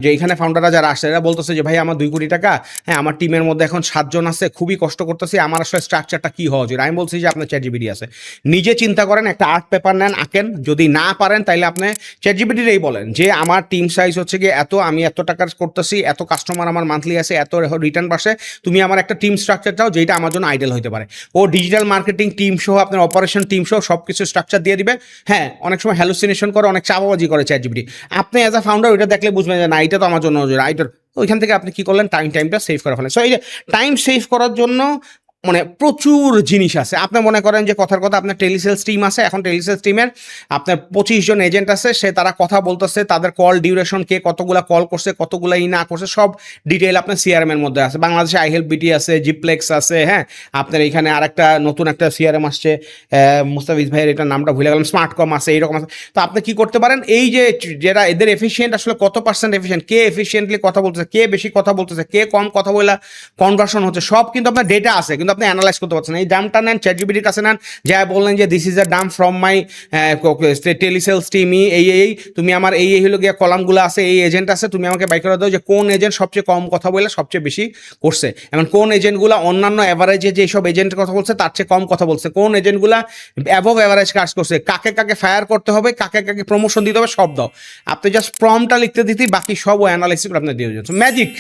যে এখানে ফাউন্ডাররা যারা আসছে এরা বলতেছে যে ভাই আমার 2 কোটি টাকা, হ্যাঁ আমার টিমের মধ্যে এখন 7 জন আছে, খুবই কষ্ট করতেছি, আমার আসলে স্ট্রাকচারটা কি হওয়া উচিত। আমি বলছি যে আপনার চ্যাটজিপিটি আছে, নিজে চিন্তা করেন, একটা আর্ট পেপার নেন, আঁকেন, যদি না পারেন তাইলে আপনি চ্যাটজিপিটিরই বলেন যে আমার টিম সাইজ হচ্ছে গিয়ে এত, আমি এত টাকা করতেছি, এত কাস্টমার আমার মান্থলি আছে, এত রিটার্ন পাশে, তুমি আমার একটা টিম স্ট্রাকচার চাও যেটা আমার জন্য আইডিয়াল হতে পারে। ও ডিজিটাল মার্কেটিং টিম সহ, আপনার অপারেশন টিম সহ সব কিছু স্ট্রাকচার দিয়ে দিবে। হ্যাঁ অনেক সময় হ্যালুসিনেশন করে, অনেক চাপাবাজি করে চ্যাটজিপিটি, আপনি অ্যাজ আ ফাউন্ডার ওইটা দেখলে বুঝবেন যে না এটা তো আমার জন্য রাইটার। ওইখান থেকে আপনি কি করলেন, টাইমটা সেভ করে ফেলেন। সো এই যে টাইম সেভ করার জন্য মানে প্রচুর জিনিস আছে। আপনি মনে করেন যে কথার কথা আপনার টেলিসেলস টিম আছে, এখন টেলিসেলস টিমের আপনার 25 জন এজেন্ট আছে, সে তারা কথা বলতেছে, তাদের কল ডিউরেশন, কে কতগুলা কল করছে, কতগুলা না করছে, সব ডিটেইল আপনার সিআরএম এর মধ্যে আছে। বাংলাদেশে আইহেল্প বিটি আছে, জিপ্লেক্স আছে, হ্যাঁ আপনার এখানে আরেকটা নতুন একটা সিআরএম আসছে, মুস্তাফিজ ভাইয়ের এটা নামটা ভুলে গেলাম, স্মার্টকম আছে, এইরকম আছে। তো আপনি কি করতে পারেন, এই যে যারা এদের এফিসিয়েন্ট, আসলে কত পার্সেন্ট এফিসিয়েন্ট, কে এফিসিয়েন্টলি কথা বলতেছে, কে বেশি কথা বলতেছে, কে কম কথা বলে কনভার্সন হচ্ছে, সব কিন্তু আপনার ডেটা আছে, কিন্তু আপনি অ্যানালাইজ করতে পারছেন। এই দামটা নেন, চ্যাটজিপিটির কাছে নেন, যা বললেন যে দিস ইজ আ দাম ফ্রম মাই টেলিসেলস টিম, এই তুমি আমার এই হলো গিয়ে কলামগুলো আছে, এই এজেন্ট আছে, তুমি আমাকে বাই করে দাও যে কোন এজেন্ট সবচেয়ে কম কথা বলে সবচেয়ে বেশি করছে, এবং কোন এজেন্টগুলো অন্যান্য অ্যাভারেজে যেসব এজেন্টের কথা বলছে তার চেয়ে কম কথা বলছে, কোন এজেন্টগুলো অ্যাবভ অ্যাভারেজ কাজ করছে, কাকে কাকে ফায়ার করতে হবে, কাকে কাকে প্রমোশন দিতে হবে, সব দাও। আপনি জাস্ট প্রম্পটটা লিখতে দিতেই বাকি সব ও অ্যানালাইসিস করে আপনি দিয়ে দিচ্ছেন, ম্যাজিক।